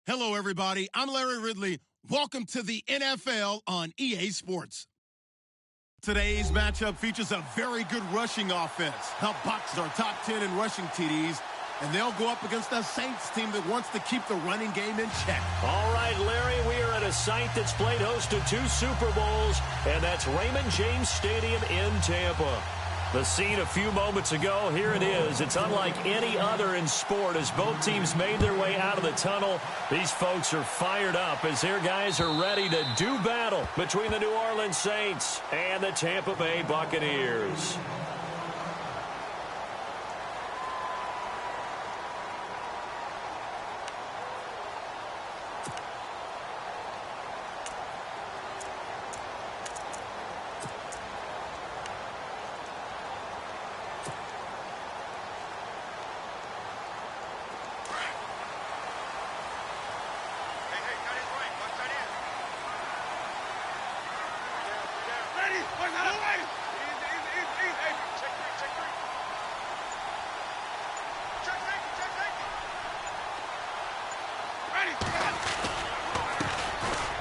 Hello, everybody. I'm Larry Ridley. Welcome to the NFL on EA Sports. Today's matchup features a very good rushing offense. The Bucs are top 10 in rushing TDs, and they'll go up against a Saints team that wants to keep the running game in check. All right, Larry, we are at a site that's played host to 2 Super Bowls, and that's Raymond James Stadium in Tampa. The scene a few moments ago, here it is. It's unlike any other in sport as both teams made their way out of the tunnel. These folks are fired up as their guys are ready to do battle between the New Orleans Saints and the Tampa Bay Buccaneers.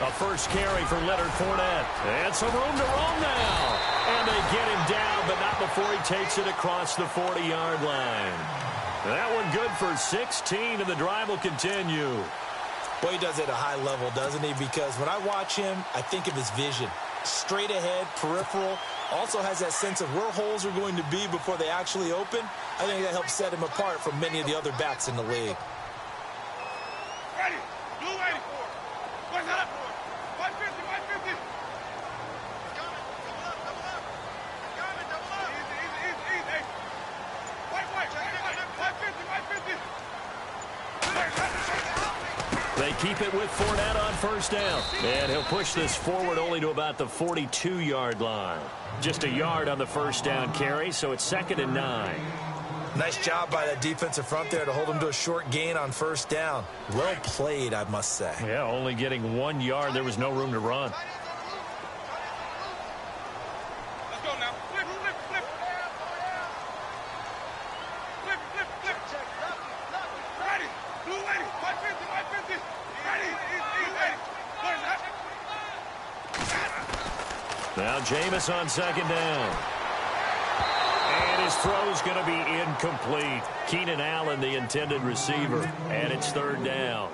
A first carry for Leonard Fournette. And some room to roam now. And they get him down, but not before he takes it across the 40-yard line. That one good for 16, and the drive will continue. Well, he does it at a high level, doesn't he? Because when I watch him, I think of his vision. Straight ahead, peripheral. Also has that sense of where holes are going to be before they actually open. I think that helps set him apart from many of the other backs in the league. Ready. Blue 84. What's that? 150, 150. Double up. Easy. White. 150. They keep it with Fournette on first down. And he'll push this forward only to about the 42-yard line. Just a yard on the first down carry, so it's 2nd and 9. Nice job by that defensive front there to hold him to a short gain on first down. Well played, I must say. Yeah, only getting 1 yard. There was no room to run. Let's go now. Flip. Ready. Blue 80. 150. Ready. Easy. Where's that? Now Jameis on 2nd down. And his throw's going to be incomplete. Keenan Allen, the intended receiver. And it's 3rd down.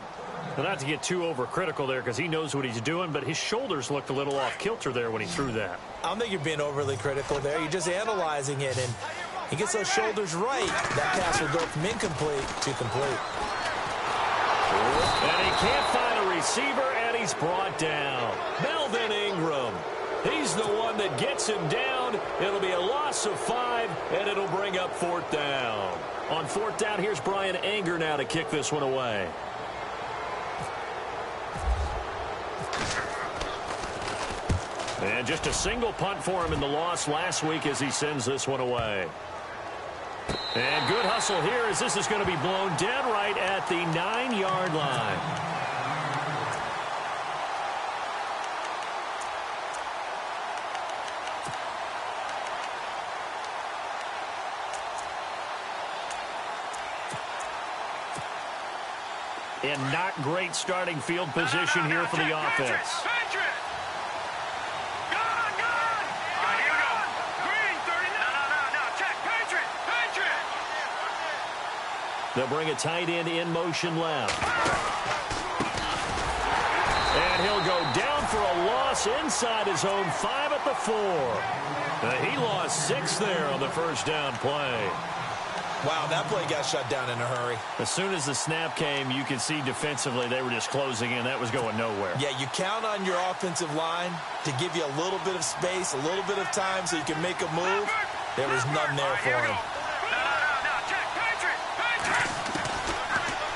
Well, not to get too overcritical there because he knows what he's doing, but his shoulders looked a little off kilter there when he threw that. I don't think you're being overly critical there. You're just analyzing it, and he gets those shoulders right. That pass will go from incomplete to complete. And he can't find a receiver, and he's brought down. Melvin Ingram. He's the one that gets him down. It'll be a loss of 5, and it'll bring up 4th down. On 4th down, here's Brian Anger now to kick this one away. And just a single punt for him in the loss last week as he sends this one away. And good hustle here as this is going to be blown dead right at the 9-yard line. And not great starting field position here for the offense. They'll bring a tight end in motion left. And he'll go down for a loss inside his own 5 at the 4. He lost 6 there on the first down play. Wow, that play got shut down in a hurry. As soon as the snap came, you could see defensively they were just closing in. That was going nowhere. Yeah, you count on your offensive line to give you a little bit of space, a little bit of time so you can make a move. There was none there for him.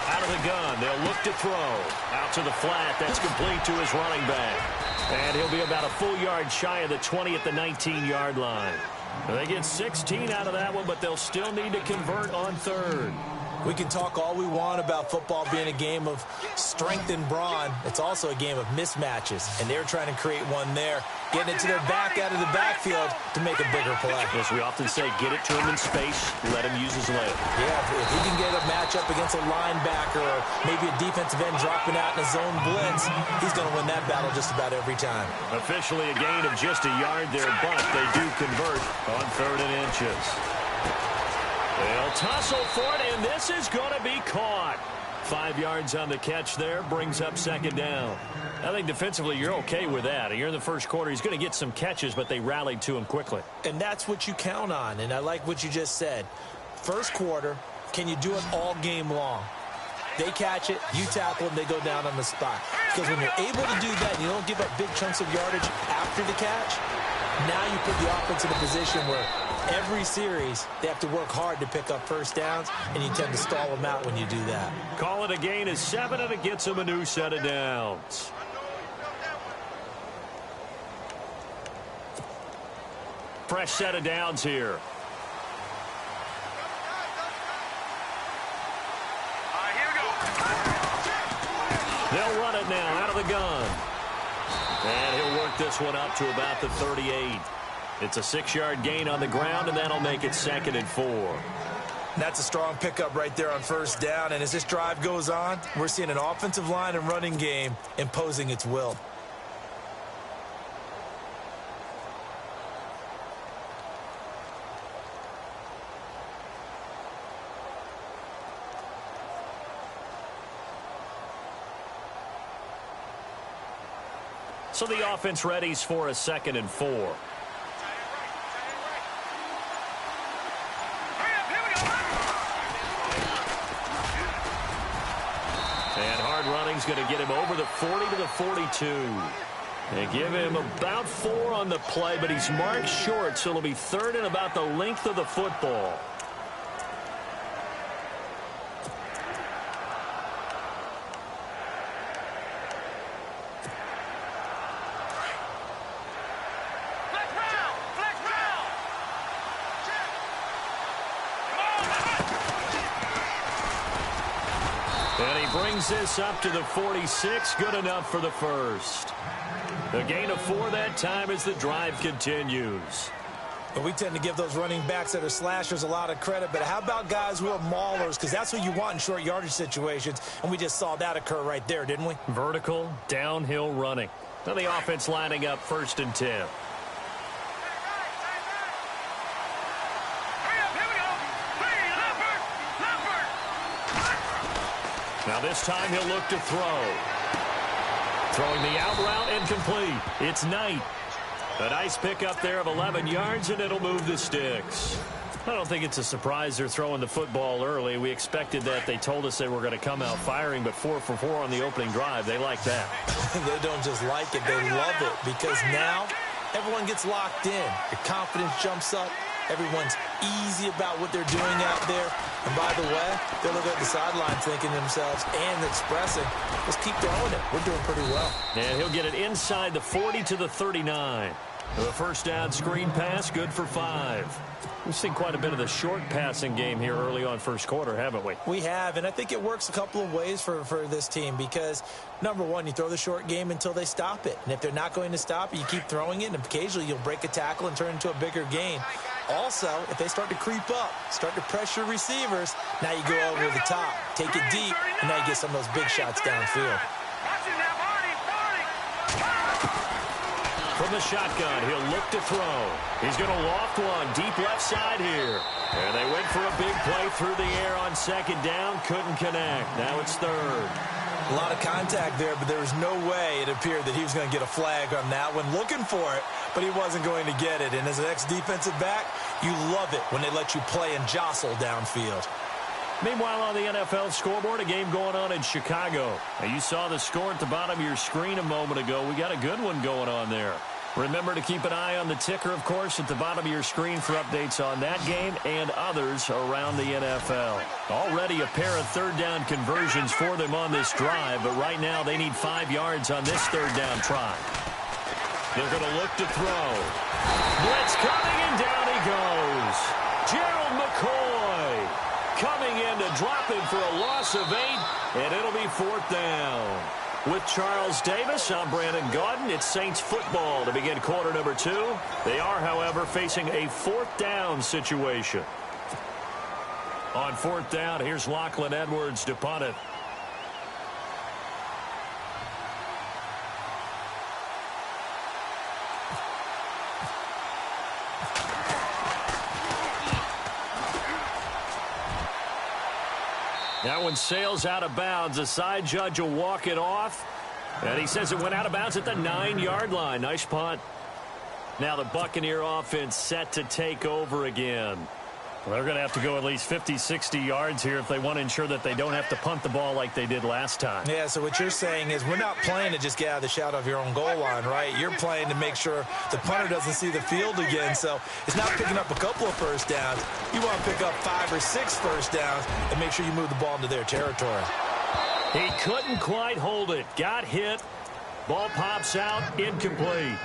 Out of the gun, they'll look to throw. Out to the flat, that's complete to his running back. And he'll be about a full yard shy of the 20 at the 19-yard line. They get 16 out of that one, but they'll still need to convert on 3rd. We can talk all we want about football being a game of strength and brawn. It's also a game of mismatches, and they're trying to create one there, getting it to their back out of the backfield to make a bigger play. As we often say, get it to him in space, let him use his leg. Yeah, if he can get a matchup matchup against a linebacker or maybe a defensive end dropping out in a zone blitz, he's going to win that battle just about every time. Officially a gain of just a yard there, but they do convert on 3rd and inches. They'll tussle for it, and this is going to be caught. 5 yards on the catch there, brings up 2nd down. I think defensively you're okay with that. You're in the first quarter. He's going to get some catches, but they rallied to him quickly. And that's what you count on, and I like what you just said. First quarter, can you do it all game long? They catch it, you tackle them, they go down on the spot. Because when you're able to do that and you don't give up big chunks of yardage after the catch, now you put the offense in a position where every series they have to work hard to pick up first downs, and you tend to stall them out when you do that. Call it a gain of 7, and it gets them a new set of downs. Fresh set of downs here. They'll run it now out of the gun. And he'll work this one up to about the 38. It's a 6-yard gain on the ground, and that'll make it 2nd and 4. That's a strong pickup right there on first down. And as this drive goes on, we're seeing an offensive line and running game imposing its will. So the offense readies for a 2nd and 4. And hard running's going to get him over the 40 to the 42. They give him about 4 on the play, but he's marked short, so it'll be 3rd and about the length of the football. And he brings this up to the 46. Good enough for the first. A gain of 4 that time as the drive continues. But we tend to give those running backs that are slashers a lot of credit. But how about guys who are maulers? Because that's what you want in short yardage situations. And we just saw that occur right there, didn't we? Vertical, downhill running. Now the offense lining up 1st and 10. Now this time he'll look to throw. Throwing the out route incomplete. It's Knight. A nice pickup there of 11 yards, and it'll move the sticks. I don't think it's a surprise they're throwing the football early. We expected that. They told us they were going to come out firing, but 4 for 4 on the opening drive. They like that. They don't just like it, they love it, because now everyone gets locked in. Your confidence jumps up. Everyone's easy about what they're doing out there. And by the way, they're looking at the sideline thinking to themselves and expressing, let's keep throwing it. We're doing pretty well. And he'll get it inside the 40 to the 39. The first down screen pass, good for 5. We've seen quite a bit of the short passing game here early on first quarter, haven't we? We have, and I think it works a couple of ways for this team because, number one, you throw the short game until they stop it. And if they're not going to stop it, you keep throwing it, and occasionally you'll break a tackle and turn it into a bigger gain. Also, if they start to creep up, start to pressure receivers, now you go over the top, take it deep, and now you get some of those big shots downfield. From the shotgun, he'll look to throw. He's going to loft one deep left side here. And they went for a big play through the air on 2nd down. Couldn't connect. Now it's 3rd. A lot of contact there, but there was no way it appeared that he was going to get a flag on that one. Looking for it, but he wasn't going to get it. And as an ex-defensive back, you love it when they let you play and jostle downfield. Meanwhile, on the NFL scoreboard, a game going on in Chicago. Now, you saw the score at the bottom of your screen a moment ago. We got a good one going on there. Remember to keep an eye on the ticker, of course, at the bottom of your screen for updates on that game and others around the NFL. Already a pair of 3rd down conversions for them on this drive, but right now they need 5 yards on this 3rd down try. They're going to look to throw. Blitz coming, and down he goes. Gerald McCoy coming in to drop him for a loss of 8, and it'll be 4th down. With Charles Davis, I'm Brandon Gaudin. It's Saints football to begin quarter number 2. They are, however, facing a 4th down situation. On 4th down, here's Lachlan Edwards to punt it. That one sails out of bounds. The side judge will walk it off. And he says it went out of bounds at the 9-yard line. Nice punt. Now the Buccaneer offense set to take over again. Well, they're going to have to go at least 50, 60 yards here if they want to ensure that they don't have to punt the ball like they did last time. Yeah, so what you're saying is we're not playing to just get out of the shadow of your own goal line, right? You're playing to make sure the punter doesn't see the field again. So it's not picking up a couple of first downs. You want to pick up 5 or 6 first downs and make sure you move the ball into their territory. He couldn't quite hold it. Got hit. Ball pops out. Incomplete.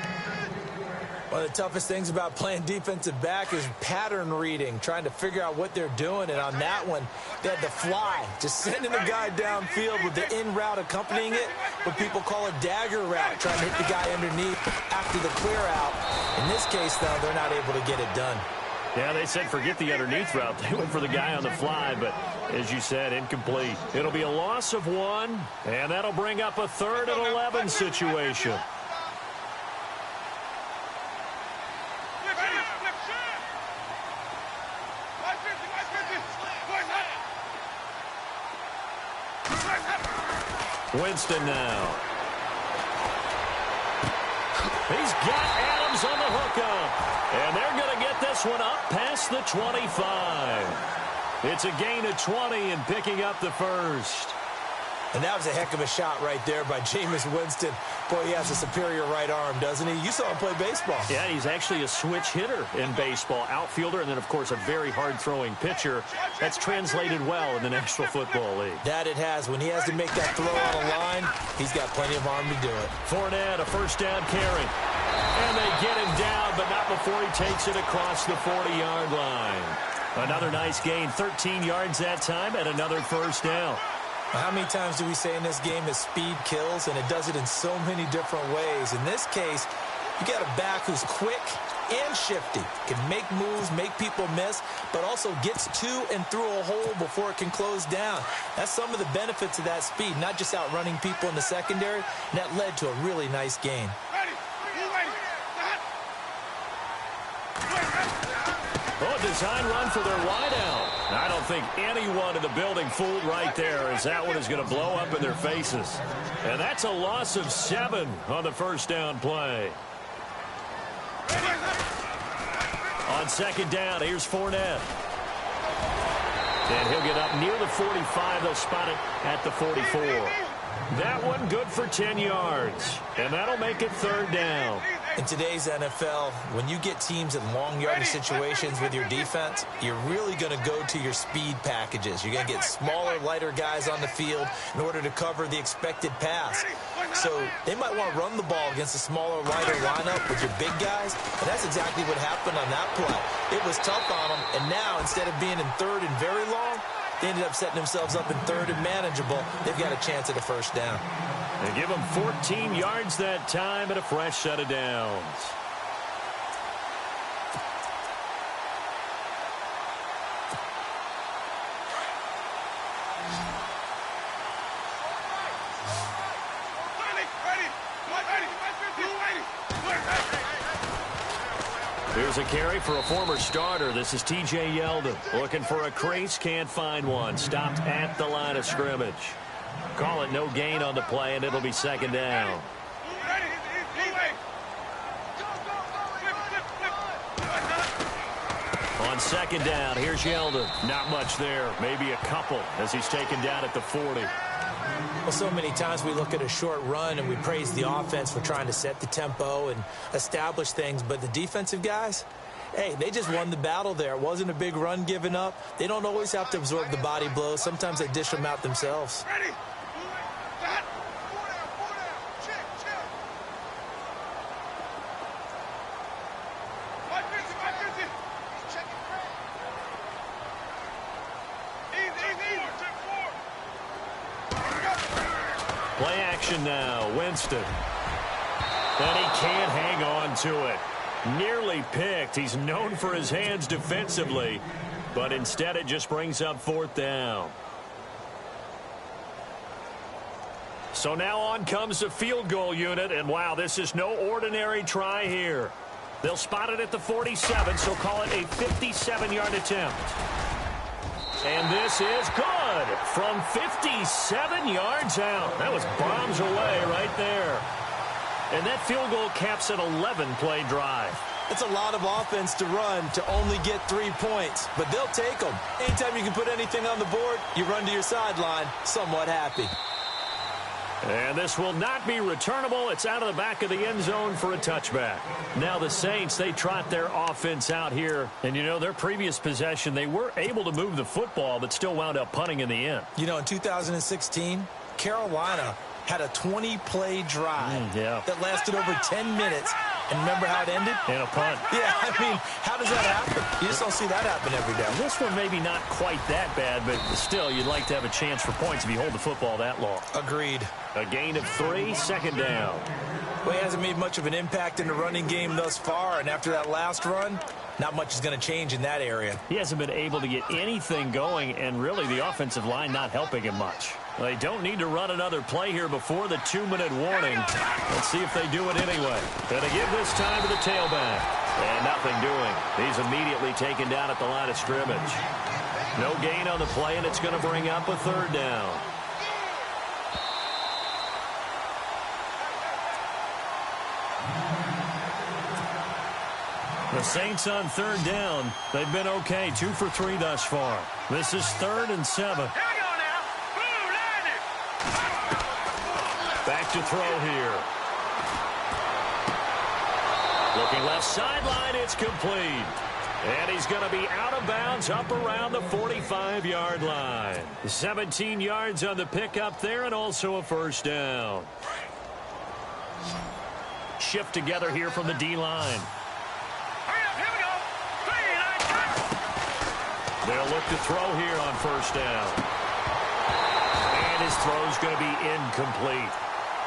One of the toughest things about playing defensive back is pattern reading, trying to figure out what they're doing. And on that one, they had the fly, just sending the guy downfield with the in route accompanying it, what people call a dagger route, trying to hit the guy underneath after the clear out. In this case, though, they're not able to get it done. Yeah, they said forget the underneath route. They went for the guy on the fly, but as you said, incomplete. It'll be a loss of 1, and that'll bring up a 3rd and 11 situation. Winston now. He's got Adams on the hookup. And they're going to get this one up past the 25. It's a gain of 20 and picking up the first. And that was a heck of a shot right there by Jameis Winston. Boy, he has a superior right arm, doesn't he? You saw him play baseball. Yeah, he's actually a switch hitter in baseball. Outfielder, and then, of course, a very hard-throwing pitcher. That's translated well in the National Football League. That it has. When he has to make that throw on a line, he's got plenty of arm to do it. Fournette, a first down carry. And they get him down, but not before he takes it across the 40-yard line. Another nice gain, 13 yards that time, and another first down. How many times do we say in this game that speed kills, and it does it in so many different ways? In this case, you got a back who's quick and shifty, can make moves, make people miss, but also gets to and through a hole before it can close down. That's some of the benefits of that speed, not just outrunning people in the secondary, and that led to a really nice gain. Oh, design run for their wideout. I don't think anyone in the building fooled right there, as that one is going to blow up in their faces. And that's a loss of 7 on the first down play. On second down, here's Fournette. And he'll get up near the 45. They'll spot it at the 44. That one good for 10 yards. And that'll make it third down. In today's NFL, when you get teams in long yardage situations with your defense, you're really going to go to your speed packages. You're going to get smaller, lighter guys on the field in order to cover the expected pass. So they might want to run the ball against a smaller, lighter lineup with your big guys, and that's exactly what happened on that play. It was tough on them, and now instead of being in third and very long, they ended up setting themselves up in third and manageable. They've got a chance at a first down. They give them 14 yards that time and a fresh set of downs. Here's a carry for a former starter. This is T.J. Yeldon. Looking for a crease, can't find one. Stopped at the line of scrimmage. Call it no gain on the play, and it'll be second down. On second down, here's Yeldon. Not much there. Maybe a couple as he's taken down at the 40. Well, so many times we look at a short run and we praise the offense for trying to set the tempo and establish things, but the defensive guys, hey, they just won the battle there. It wasn't a big run given up. They don't always have to absorb the body blows. Sometimes they dish them out themselves. Play action now, Winston. And he can't hang on to it. Nearly picked. He's known for his hands defensively. But instead it just brings up 4th down. So now on comes the field goal unit, and wow, this is no ordinary try here. They'll spot it at the 47, so call it a 57-yard attempt. And this is good from 57 yards out. That was bombs away right there. And that field goal caps an 11-play drive. It's a lot of offense to run to only get 3 points, but they'll take them. Anytime you can put anything on the board, you run to your sideline somewhat happy. And this will not be returnable. It's out of the back of the end zone for a touchback. Now the Saints, they trot their offense out here. And, you know, their previous possession, they were able to move the football, but still wound up punting in the end. You know, in 2016, Carolina had a 20-play drive that lasted over 10 minutes. And remember how it ended? In a punt. Yeah, I mean, how does that happen? You just don't see that happen every day. This one maybe not quite that bad, but still, you'd like to have a chance for points if you hold the football that long. Agreed. A gain of 3, 2nd down. Well, he hasn't made much of an impact in the running game thus far, and after that last run, not much is going to change in that area. He hasn't been able to get anything going, and really the offensive line not helping him much. They don't need to run another play here before the 2-minute warning. Let's see if they do it anyway. Going to give this time to the tailback. And nothing doing. He's immediately taken down at the line of scrimmage. No gain on the play, and it's going to bring up a 3rd down. The Saints on 3rd down. They've been okay, 2 for 3 thus far. This is 3rd and 7. Back to throw here. Looking left sideline, it's complete. And he's going to be out of bounds up around the 45-yard line. 17 yards on the pickup there and also a 1st down. Shift together here from the D-line. They'll look to throw here on 1st down. And his throw's going to be incomplete.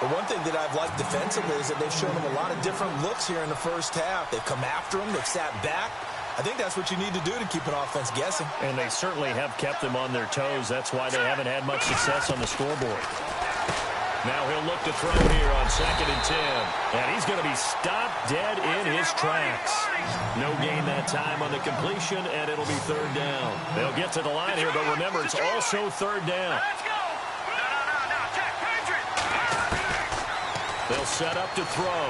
The one thing that I've liked defensively is that they've shown him a lot of different looks here in the first half. They've come after him. They've sat back. I think that's what you need to do to keep an offense guessing. And they certainly have kept them on their toes. That's why they haven't had much success on the scoreboard. Now he'll look to throw here on 2nd and 10. And he's going to be stopped dead in his tracks. No gain that time on the completion, and it'll be 3rd down. They'll get to the line here, but remember, it's also 3rd down. They'll set up to throw.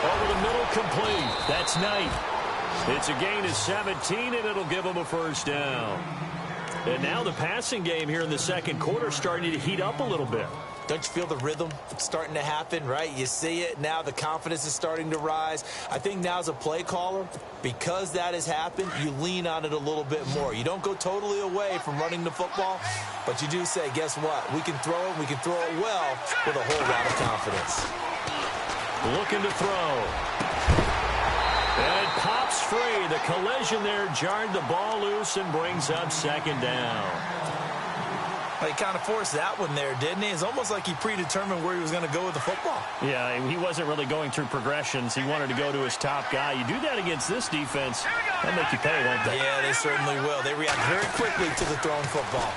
Over the middle, complete. That's Knight. It's a gain of 17, and it'll give them a 1st down. And now the passing game here in the 2nd quarter starting to heat up a little bit. Don't you feel the rhythm starting to happen, right? You see it now. The confidence is starting to rise. I think now as a play caller, because that has happened, you lean on it a little bit more. You don't go totally away from running the football, but you do say, guess what? We can throw it. We can throw it well with a whole lot of confidence. Looking to throw. And it pops free. The collision there jarred the ball loose and brings up 2nd down. Well, he kind of forced that one there, didn't he? It's almost like he predetermined where he was going to go with the football. Yeah, he wasn't really going through progressions. He wanted to go to his top guy. You do that against this defense, they'll make you pay, won't they? Yeah, they certainly will. They react very quickly to the thrown football.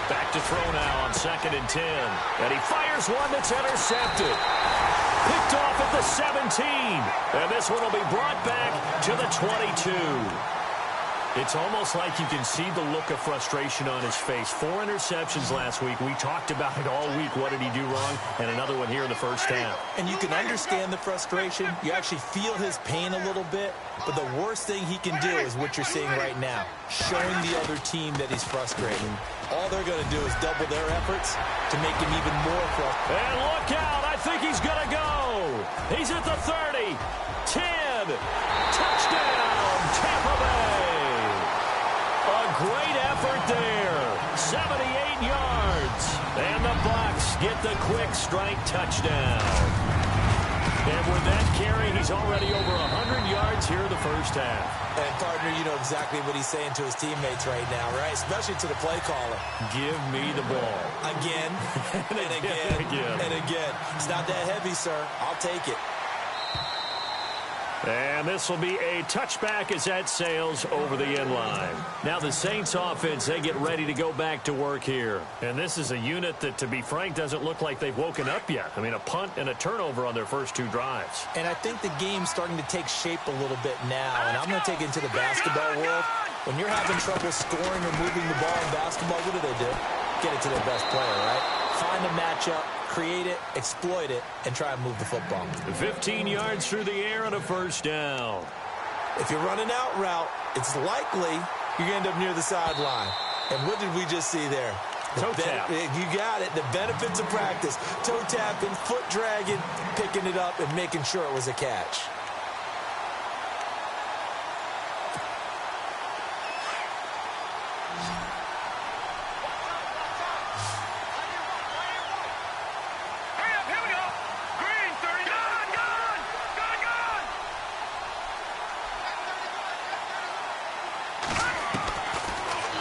Back to throw now on 2nd and 10. And he fires one that's intercepted. Picked off at the 17. And this one will be brought back to the 22. It's almost like you can see the look of frustration on his face. 4 interceptions last week. We talked about it all week. What did he do wrong? And another one here in the 1st half. And you can understand the frustration. You actually feel his pain a little bit. But the worst thing he can do is what you're seeing right now, showing the other team that he's frustrated. All they're going to do is double their efforts to make him even more frustrated. And look out. I think he's going to go. He's at the 30. 10. Touchdown, Tampa Bay. A great effort there. 78 yards. And the Bucs get the quick strike touchdown. And with that carry, he's already over 100 yards here in the 1st half. And, partner, you know exactly what he's saying to his teammates right now, right? Especially to the play caller. Give me the ball. Again, and again, and again. It's not that heavy, sir. I'll take it. And this will be a touchback as that sails over the end line. Now the Saints offense, they get ready to go back to work here. And this is a unit that, to be frank, doesn't look like they've woken up yet. I mean, a punt and a turnover on their first 2 drives. And I think the game's starting to take shape a little bit now. And I'm going to take it into the basketball world. When you're having trouble scoring or moving the ball in basketball, what do? Get it to their best player, right? Find a matchup, create it, exploit it, and try and move the football. 15 yards through the air on a first down. If you're running out route, it's likely you're going to end up near the sideline. And what did we just see there? Toe tap. You got it. The benefits of practice. Toe tapping, foot dragging, picking it up, and making sure it was a catch.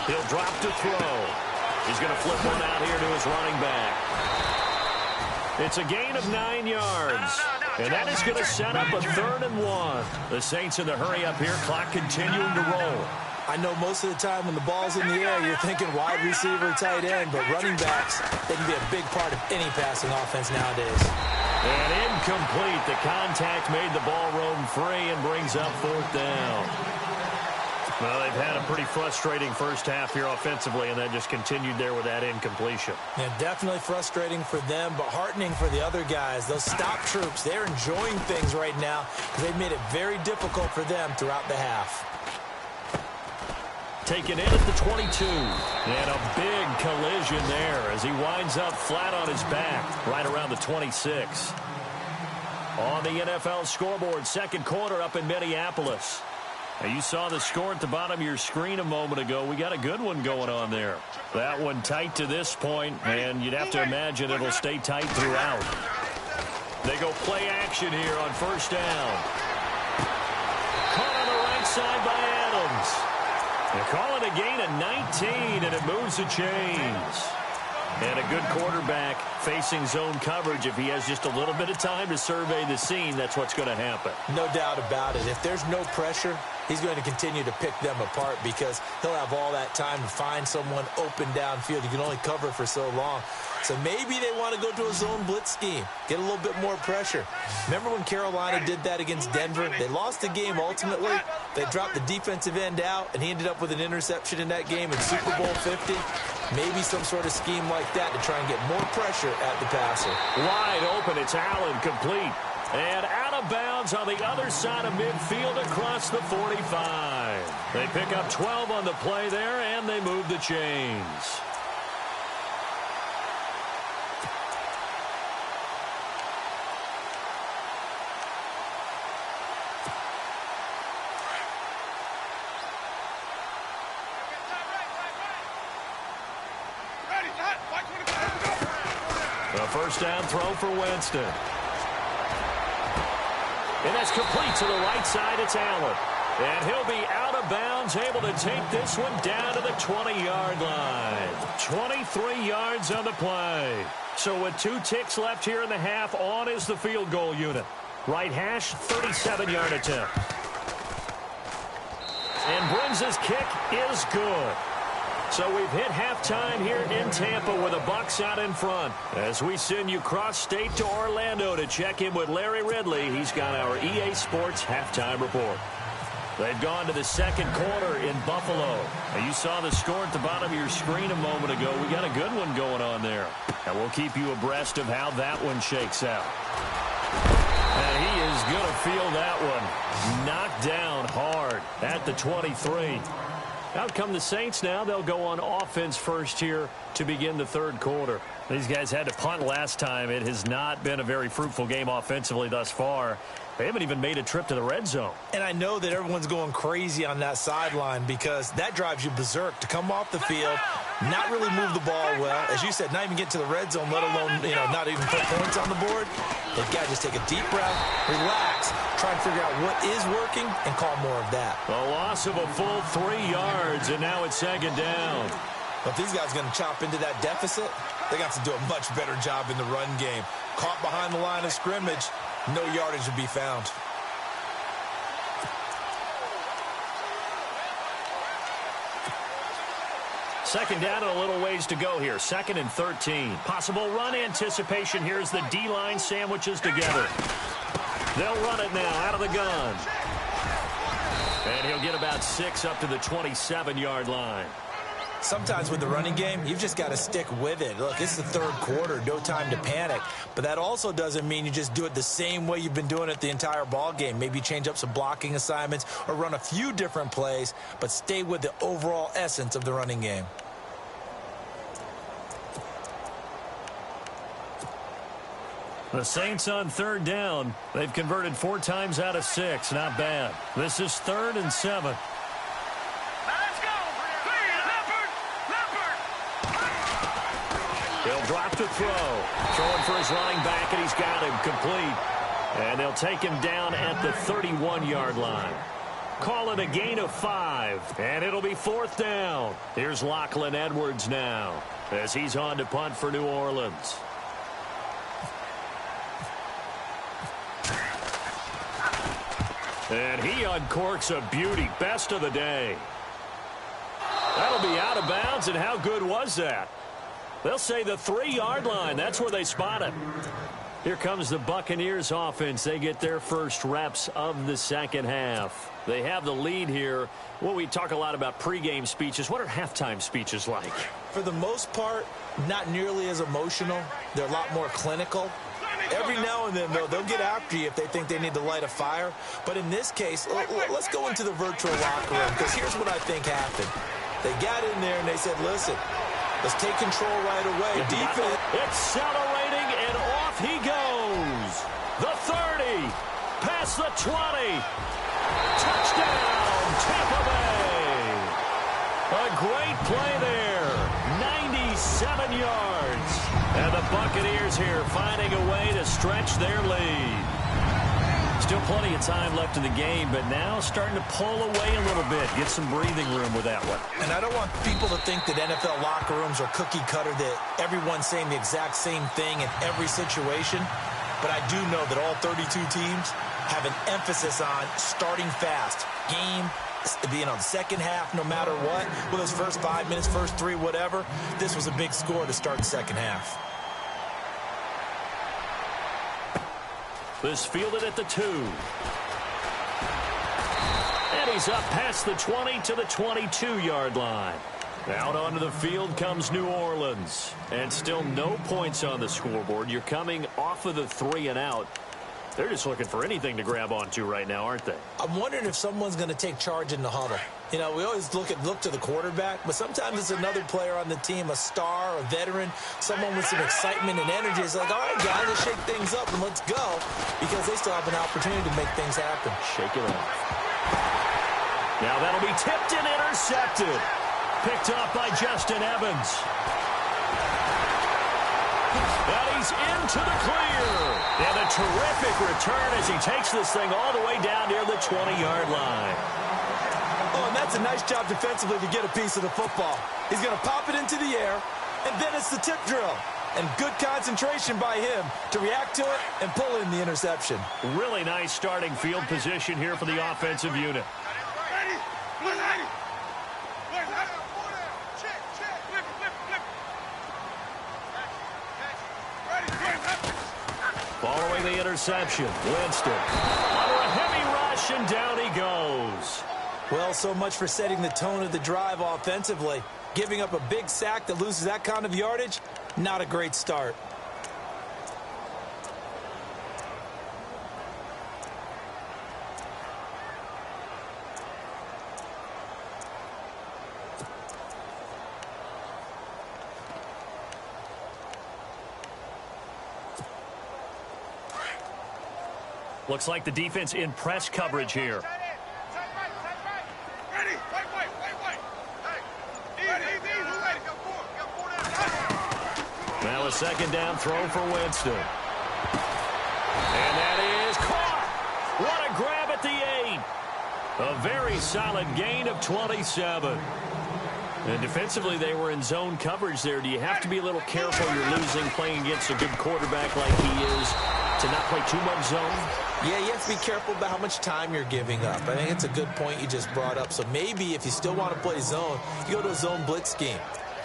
He'll drop to throw. He's going to flip one out here to his running back. It's a gain of 9 yards. And that is going to set up a 3rd and 1. The Saints in the hurry up here. Clock continuing to roll. I know most of the time when the ball's in the air, you're thinking wide receiver, tight end, but running backs, they can be a big part of any passing offense nowadays. And incomplete. The contact made the ball roam free and brings up 4th down. Well, they've had a pretty frustrating first half here offensively, and then just continued there with that incompletion. Yeah, definitely frustrating for them, but heartening for the other guys. Those stop troops, they're enjoying things right now because they've made it very difficult for them throughout the half. Taken in at the 22. And a big collision there as he winds up flat on his back right around the 26. On the NFL scoreboard, 2nd quarter up in Minneapolis. Now, you saw the score at the bottom of your screen a moment ago. We got a good one going on there. That one tight to this point, and you'd have to imagine it'll stay tight throughout. They go play action here on first down. Caught on the right side by Adams. They call it a gain of 19, and it moves the chains. And a good quarterback facing zone coverage. If he has just a little bit of time to survey the scene, that's what's going to happen. No doubt about it. If there's no pressure, he's going to continue to pick them apart because he'll have all that time to find someone open downfield. You can only cover for so long. So maybe they want to go to a zone blitz scheme, get a little bit more pressure. Remember when Carolina did that against Denver? They lost the game ultimately. They dropped the defensive end out, and he ended up with an interception in that game in Super Bowl 50. Maybe some sort of scheme like that to try and get more pressure at the passer. Wide open. It's Allen, complete. And out of bounds on the other side of midfield across the 45. They pick up 12 on the play there, and they move the chains. A first down throw for Winston. And that's complete to the right side. It's Allen. And he'll be out of bounds, able to take this one down to the 20-yard line. 23 yards on the play. So with 2 ticks left here in the half, on is the field goal unit. Right hash, 37-yard attempt. And Brins' kick is good. So we've hit halftime here in Tampa with the Bucs out in front. As we send you cross-state to Orlando to check in with Larry Ridley, he's got our EA Sports halftime report. They've gone to the 2nd quarter in Buffalo. Now, you saw the score at the bottom of your screen a moment ago. We got a good one going on there. And we'll keep you abreast of how that one shakes out. And he is going to feel that one. Knocked down hard at the 23. Out come the Saints now. They'll go on offense first here to begin the 3rd quarter. These guys had to punt last time. It has not been a very fruitful game offensively thus far. They haven't even made a trip to the red zone. And I know that everyone's going crazy on that sideline because that drives you berserk to come off the field, not really move the ball well. As you said, not even get to the red zone, let alone, not even put points on the board. They've got to just take a deep breath, relax, try and figure out what is working, and call more of that. A loss of a full 3 yards, and now it's 2nd down. But these guys are going to chop into that deficit. They got to do a much better job in the run game. Caught behind the line of scrimmage, no yardage to be found. Second down and a little ways to go here. 2nd and 13. Possible run anticipation here as the D-line sandwiches together. They'll run it now out of the gun. And he'll get about 6 up to the 27-yard line. Sometimes with the running game, you've just got to stick with it. Look, it's the third quarter, no time to panic. But that also doesn't mean you just do it the same way you've been doing it the entire ball game. Maybe change up some blocking assignments or run a few different plays, but stay with the overall essence of the running game. The Saints on 3rd down. They've converted 4 times out of 6. Not bad. This is 3rd and 7. He'll drop to throw. Throwing for his running back, and he's got him complete. And they'll take him down at the 31-yard line. Call it a gain of 5, and it'll be 4th down. Here's Lachlan Edwards now as he's on to punt for New Orleans. And he uncorks a beauty. Best of the day. That'll be out of bounds, and how good was that? They'll say the 3-yard line. That's where they spot it. Here comes the Buccaneers offense. They get their first reps of the second half. They have the lead here. Well, we talk a lot about pregame speeches. What are halftime speeches like? For the most part, not nearly as emotional. They're a lot more clinical. Every now and then, though, they'll get after you if they think they need to light a fire. But in this case, let's go into the virtual locker room, because here's what I think happened. They got in there and they said, listen, let's take control right away. Defense. Accelerating, and off he goes. The 30, past the 20. Touchdown, Tampa Bay. A great play there. 97 yards. And the Buccaneers here finding a way to stretch their lead. Still plenty of time left in the game, but now starting to pull away a little bit. Get some breathing room with that one. And I don't want people to think that NFL locker rooms are cookie cutter, that everyone's saying the exact same thing in every situation. But I do know that all 32 teams have an emphasis on starting fast. Game, being on second half no matter what. Well, those first 5 minutes, first 3, whatever. This was a big score to start the second half. This fielded at the 2. And he's up past the 20 to the 22-yard line. Out onto the field comes New Orleans. And still no points on the scoreboard. You're coming off of the 3 and out. They're just looking for anything to grab onto right now, aren't they? I'm wondering if someone's going to take charge in the huddle. You know, we always look to the quarterback, but sometimes it's another player on the team, a star, a veteran, someone with some excitement and energy. It's like, all right, guys, let's shake things up and let's go, because they still have an opportunity to make things happen. Shake it off. Now that'll be tipped and intercepted. Picked off by Justin Evans. And he's into the clear. And a terrific return as he takes this thing all the way down near the 20-yard line. Oh, and that's a nice job defensively to get a piece of the football. He's going to pop it into the air, and then it's the tip drill. And good concentration by him to react to it and pull in the interception. Really nice starting field position here for the offensive unit. Following the interception, Winston under a heavy rush, and down he goes. Well, so much for setting the tone of the drive offensively. Giving up a big sack that loses that kind of yardage, not a great start. Looks like the defense in press coverage here. Now a second down throw for Winston. And that is caught. What a grab at the 8. A very solid gain of 27. And defensively, they were in zone coverage there. Do you have to be a little careful? You're losing playing against a good quarterback like he is. to not play too much zone? Yeah, you have to be careful about how much time you're giving up. I think it's a good point you just brought up. So maybe if you still want to play zone, you go to a zone blitz scheme.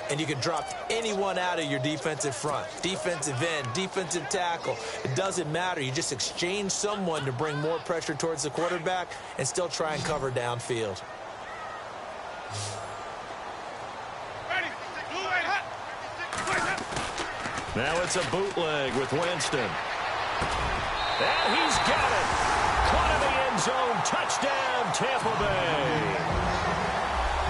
And you can drop anyone out of your defensive front. Defensive end, defensive tackle. It doesn't matter. You just exchange someone to bring more pressure towards the quarterback and still try and cover downfield. Now it's a bootleg with Winston. And he's got it. Caught in the end zone. Touchdown, Tampa Bay.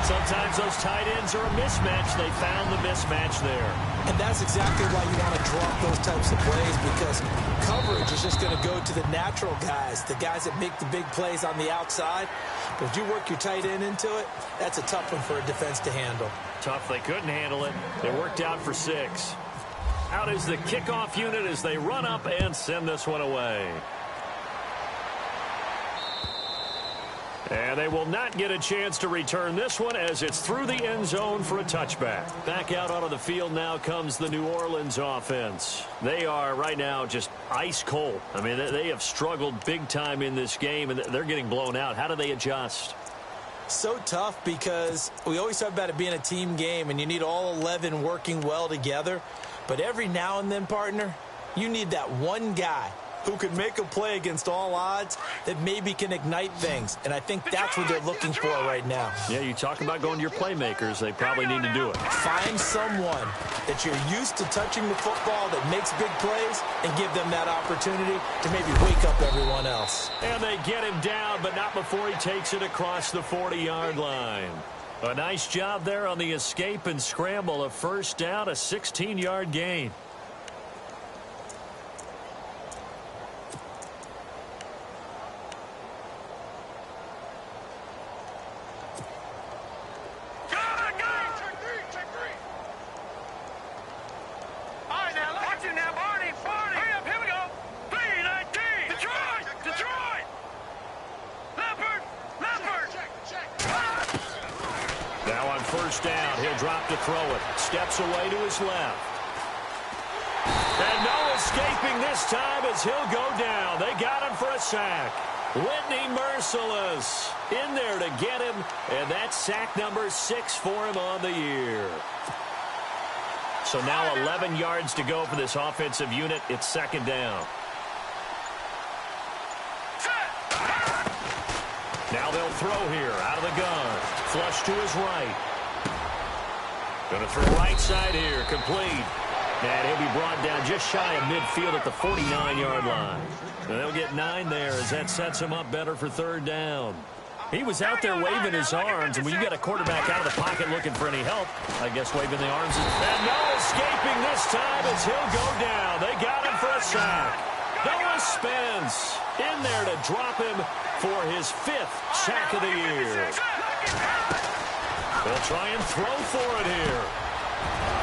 Sometimes those tight ends are a mismatch. They found the mismatch there. And that's exactly why you want to drop those types of plays, because coverage is just going to go to the natural guys, the guys that make the big plays on the outside. But if you work your tight end into it, that's a tough one for a defense to handle. Tough. They couldn't handle it. It worked out for 6. Out is the kickoff unit as they run up and send this one away. And they will not get a chance to return this one as it's through the end zone for a touchback. Back out onto the field now comes the New Orleans offense. They are right now just ice cold. I mean, they have struggled big time in this game, and they're getting blown out. How do they adjust? So tough, because we always talk about it being a team game, and you need all 11 working well together. But every now and then, partner, you need that one guy who can make a play against all odds that maybe can ignite things. And I think that's what they're looking for right now. Yeah, you talk about going to your playmakers. They probably need to do it. Find someone that you're used to touching the football that makes big plays and give them that opportunity to maybe wake up everyone else. And they get him down, but not before he takes it across the 40-yard line. A nice job there on the escape and scramble. A first down, a 16-yard gain. First down, he'll drop to throw it. Steps away to his left. And no escaping this time as he'll go down. They got him for a sack. Whitney Merciless in there to get him, and that's sack number 6 for him on the year. So now 11 yards to go for this offensive unit. It's second down. Now they'll throw here out of the gun. Flush to his right. Going to throw right side here, complete. And he'll be brought down just shy of midfield at the 49-yard line. And they'll get 9 there as that sets him up better for third down. He was out there waving his arms, and when you got a quarterback out of the pocket looking for any help, I guess waving the arms. And no escaping this time as he'll go down. They got him for a sack. Noah Spence in there to drop him for his 5th sack of the year. They'll try and throw for it here.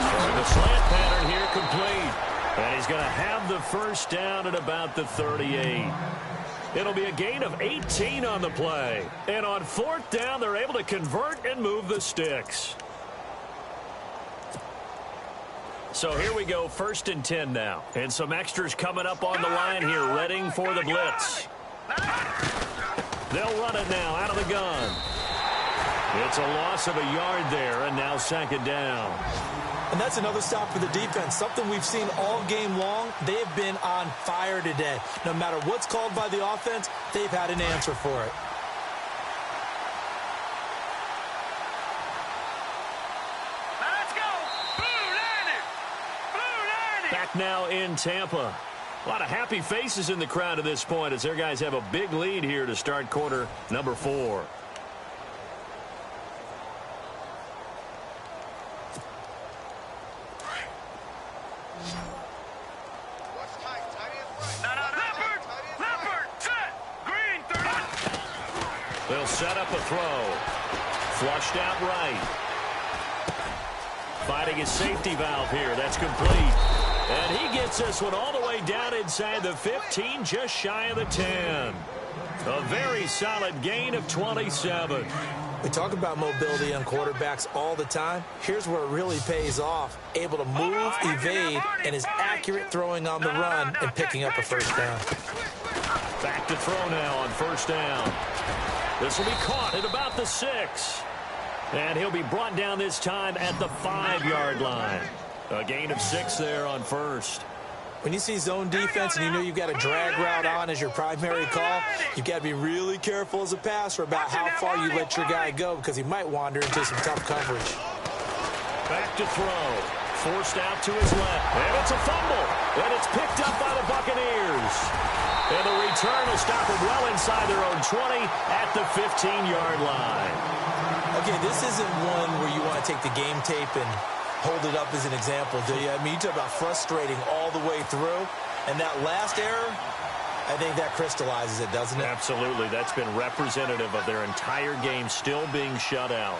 Throwing the slant pattern here complete. And he's going to have the first down at about the 38. It'll be a gain of 18 on the play. And on 4th down, they're able to convert and move the sticks. So here we go, 1st and 10 now. And some extras coming up on the line here, readying for the blitz. They'll run it now out of the gun. It's a loss of a yard there, and now 2nd down. And that's another stop for the defense, something we've seen all game long. They have been on fire today. No matter what's called by the offense, they've had an answer for it. Let's go! Blue Lightning! Blue Lightning! Back now in Tampa. A lot of happy faces in the crowd at this point as their guys have a big lead here to start quarter number 4. They'll set up a throw. Flushed out right. Fighting a safety valve here. That's complete. And he gets this one all the way down inside the 15, just shy of the 10. A very solid gain of 27. We talk about mobility on quarterbacks all the time. Here's where it really pays off. Able to move, evade, and is accurate throwing on the run and picking up a first down. Back to throw now on first down. This will be caught at about the 6. And he'll be brought down this time at the 5-yard line. A gain of 6 there on first. When you see zone defense and you know you've got a drag route on as your primary call, you've got to be really careful as a passer about how far you let your guy go because he might wander into some tough coverage. Back to throw. Forced out to his left. And it's a fumble. And it's picked up by the Buccaneers. And the return will stop them well inside their own 20 at the 15-yard line. Okay, this isn't one where you want to take the game tape and hold it up as an example, do you? I mean, you talk about frustrating all the way through. And that last error, I think that crystallizes it, doesn't it? Absolutely. That's been representative of their entire game still being shut out.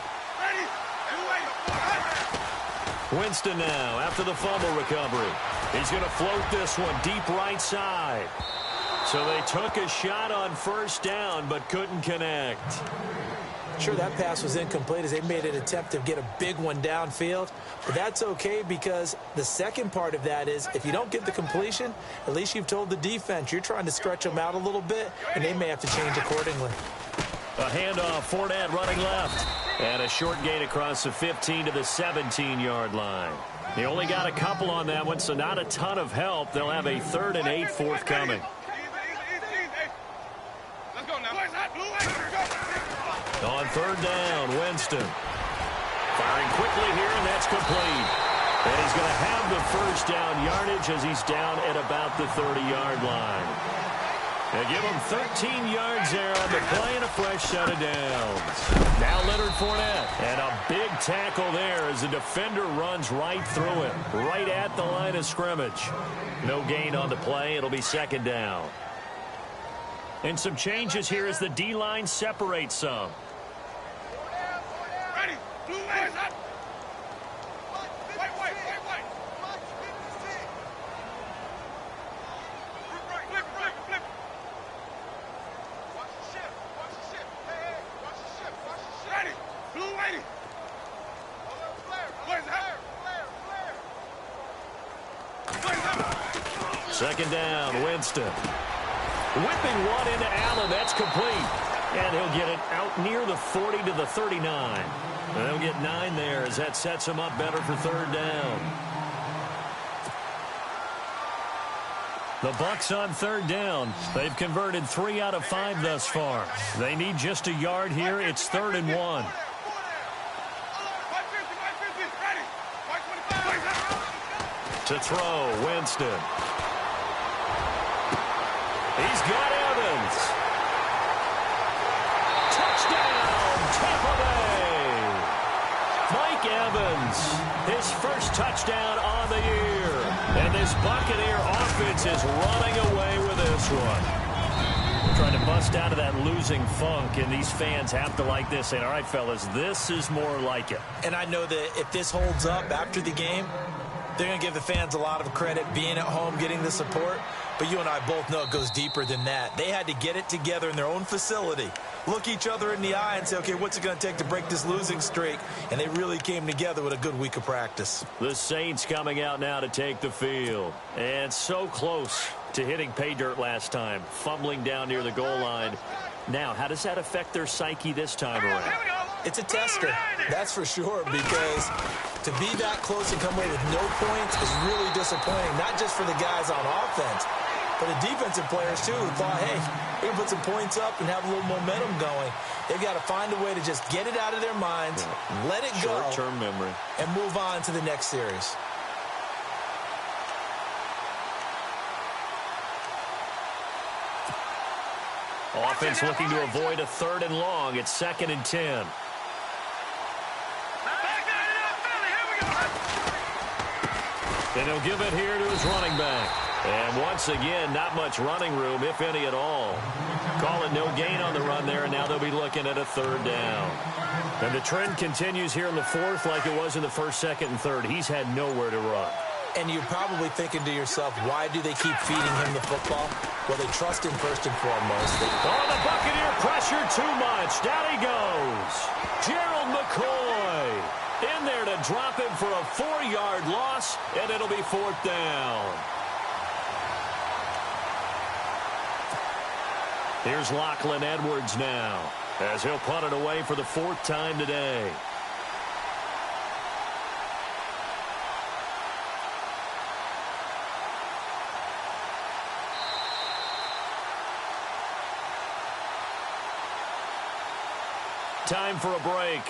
Winston now after the fumble recovery. He's going to float this one deep right side. So they took a shot on first down but couldn't connect. Sure, that pass was incomplete as they made an attempt to get a big one downfield. But that's okay because the second part of that is if you don't get the completion, at least you've told the defense you're trying to stretch them out a little bit, and they may have to change accordingly. A handoff, Fournette running left. And a short gain across the 15 to the 17-yard line. He only got a couple on that one, so not a ton of help. They'll have a 3rd and 8 forthcoming. On 3rd down, Winston. Firing quickly here, and that's complete. And he's going to have the first down yardage as he's down at about the 30-yard line. They give him 13 yards there on the play and a fresh set of downs. Now Leonard Fournette. And a big tackle there as the defender runs right through him, right at the line of scrimmage. No gain on the play. It'll be 2nd down. And some changes here as the D-line separates some. Ready. Blue legs up. White. Flip. Watch the ship. Hey. Watch the ship. Ready. Blue ready. Flare. 2nd down, Winston. Whipping one into Allen. That's complete. And he'll get it out near the 40 to the 39. And they'll get 9 there as that sets him up better for 3rd down. The Bucs on 3rd down. They've converted 3 out of 5 thus far. They need just a yard here. It's 3rd and 1. To throw, Winston. He's got Evans. Touchdown, Tampa Bay. Mike Evans, his first touchdown on the year. And this Buccaneer offense is running away with this one. Trying to bust out of that losing funk, and these fans have to like this. And all right, fellas, this is more like it. And I know that if this holds up after the game, they're going to give the fans a lot of credit being at home, getting the support. But you and I both know it goes deeper than that. They had to get it together in their own facility, look each other in the eye and say, okay, what's it going to take to break this losing streak? And they really came together with a good week of practice. The Saints coming out now to take the field. And so close to hitting pay dirt last time, fumbling down near the goal line. Now, how does that affect their psyche this time around? It's a tester, that's for sure, because to be that close and come away with no points is really disappointing, not just for the guys on offense, but the defensive players, too, who thought, hey, we can put some points up and have a little momentum going. They've got to find a way to just get it out of their minds, let it go, short-term memory, and move on to the next series. Offense looking to avoid a 3rd and long. It's 2nd and 10. And he'll give it here to his running back. And once again, not much running room, if any at all. Call it no gain on the run there, and now they'll be looking at a 3rd down. And the trend continues here in the 4th like it was in the 1st, 2nd, and 3rd. He's had nowhere to run. And you're probably thinking to yourself, why do they keep feeding him the football? Well, they trust him first and foremost. The Buccaneer pressure too much. Down he goes. Gerald McCoy in there to drop him for a 4-yard loss, and it'll be 4th down. Here's Lachlan Edwards now, as he'll punt it away for the 4th time today. Time for a break.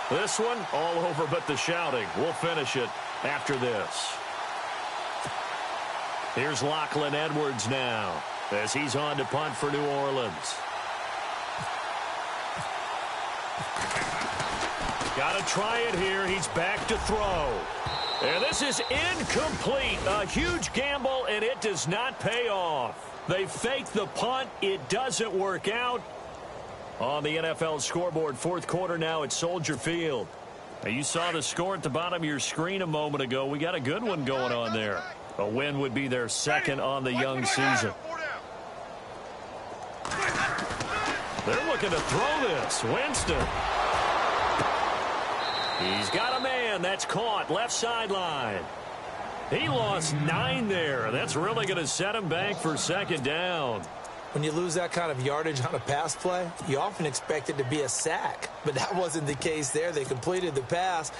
This one, all over but the shouting. We'll finish it after this. Here's Lachlan Edwards now, as he's on to punt for New Orleans. Got to try it here. He's back to throw. And this is incomplete. A huge gamble, and it does not pay off. They fake the punt. It doesn't work out. On the NFL scoreboard, 4th quarter now at Soldier Field. Now, you saw the score at the bottom of your screen a moment ago. We got a good one going on there. A win would be their 2nd on the young season. They're looking to throw this. Winston. He's got a man. That's caught. Left sideline. He lost 9 there. That's really going to set him back for 2nd down. When you lose that kind of yardage on a pass play, you often expect it to be a sack. But that wasn't the case there. They completed the pass.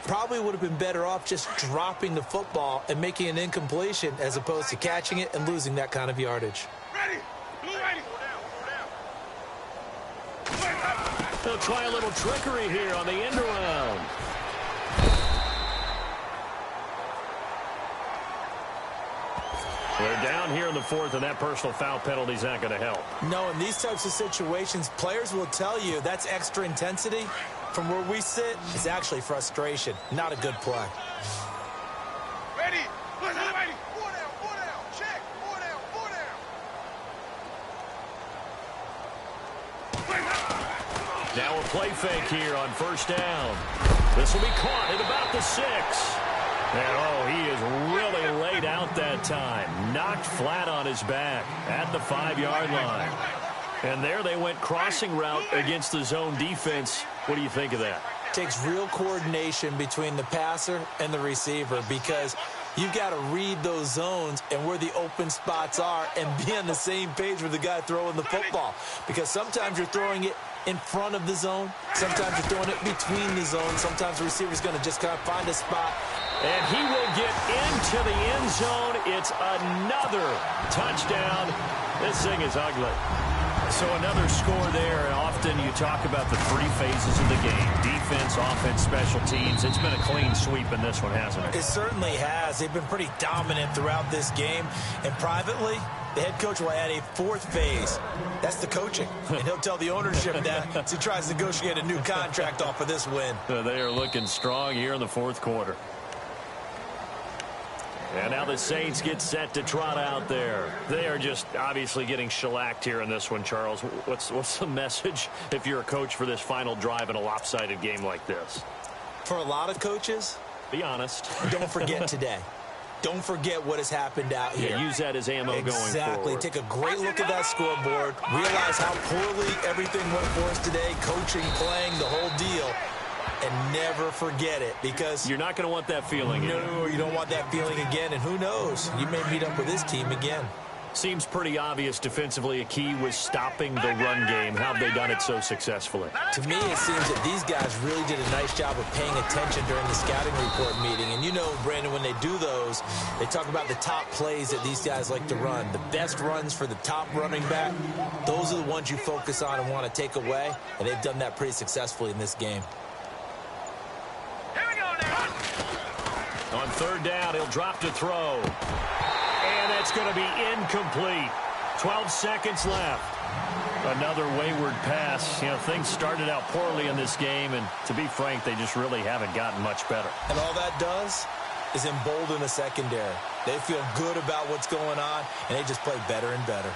Probably would have been better off just dropping the football and making an incompletion as opposed to catching it and losing that kind of yardage. Ready. Blue ready. They'll try a little trickery here on the end around. They're down here in the 4th, and that personal foul penalty is not going to help. No, in these types of situations, players will tell you that's extra intensity. From where we sit, it's actually frustration. Not a good play. Ready. Ready. 4 down. Check. 4 down. Now a play fake here on 1st down. This will be caught at about the 6. And, oh, he is really laid out that time. Knocked flat on his back at the 5-yard line. And there they went crossing route against the zone defense. What do you think of that? Takes real coordination between the passer and the receiver because you've got to read those zones and where the open spots are and be on the same page with the guy throwing the football. Because sometimes you're throwing it in front of the zone. Sometimes you're throwing it between the zones. Sometimes the receiver's going to just kind of find a spot. And he will get into the end zone. It's another touchdown. This thing is ugly. So another score there. And often you talk about the 3 phases of the game. Defense, offense, special teams. It's been a clean sweep in this one, hasn't it? It certainly has. They've been pretty dominant throughout this game. And privately, the head coach will add a 4th phase. That's the coaching. And he'll tell the ownership that as he tries to negotiate a new contract off of this win. They are looking strong here in the 4th quarter. And now the Saints get set to trot out there. They are just obviously getting shellacked here in this one, Charles. What's the message if you're a coach for this final drive in a lopsided game like this? For a lot of coaches, be honest. Don't forget today. Don't forget what has happened out here. Yeah, use that as ammo going forward. Exactly. Take a great look at that scoreboard. Realize how poorly everything went for us today. Coaching, playing, the whole deal. And never forget it, because you're not going to want that feeling again. No, you don't want that feeling again. And who knows? You may meet up with this team again. Seems pretty obvious defensively a key was stopping the run game. How have they done it so successfully? To me, it seems that these guys really did a nice job of paying attention during the scouting report meeting. And you know, Brandon, when they do those, they talk about the top plays that these guys like to run. The best runs for the top running back, those are the ones you focus on and want to take away. And they've done that pretty successfully in this game. On 3rd down, he'll drop to throw. And that's going to be incomplete. 12 seconds left. Another wayward pass. You know, things started out poorly in this game, and to be frank, they just really haven't gotten much better. And all that does is embolden the secondary. They feel good about what's going on, and they just play better and better.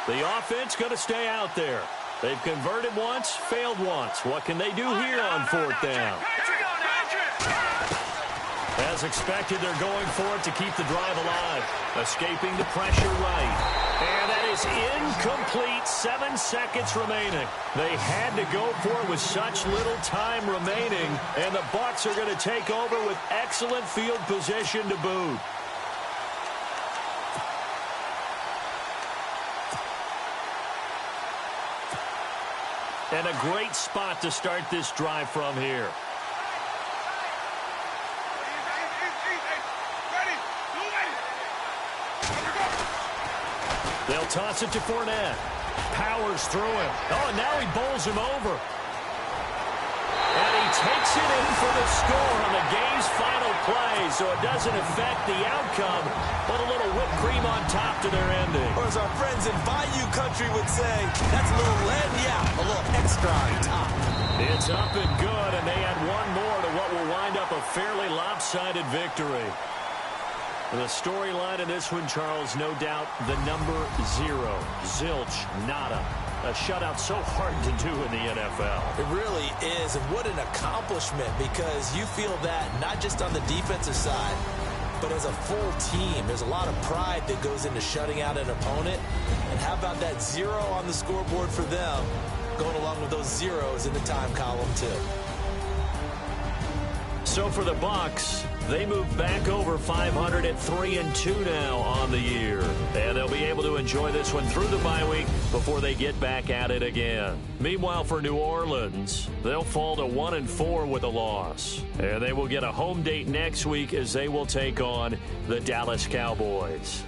The offense going to stay out there. They've converted once, failed once. What can they do here on fourth down? As expected, they're going for it to keep the drive alive. Escaping the pressure right. And that is incomplete. 7 seconds remaining. They had to go for it with such little time remaining. And the Bucs are going to take over with excellent field position to boot. And a great spot to start this drive from here. They'll toss it to Fournette. Powers through him. Oh, and now he bowls him over. And he takes it in for the score on the game's final play, so it doesn't affect the outcome, but a little whipped cream on top to their ending. Or as our friends in Bayou Country would say, that's a little yeah, a little extra on top. It's up and good, and they add one more to what will wind up a fairly lopsided victory. The storyline in this one, Charles, no doubt the number 0. Zilch, nada. A shutout so hard to do in the NFL. It really is, and what an accomplishment, because you feel that not just on the defensive side, but as a full team. There's a lot of pride that goes into shutting out an opponent. And how about that 0 on the scoreboard for them, going along with those zeros in the time column, too. So for the Bucs, they move back over 500 at 3-2 now on the year. And they'll be able to enjoy this one through the bye week before they get back at it again. Meanwhile, for New Orleans, they'll fall to 1-4 with a loss. And they will get a home date next week as they will take on the Dallas Cowboys.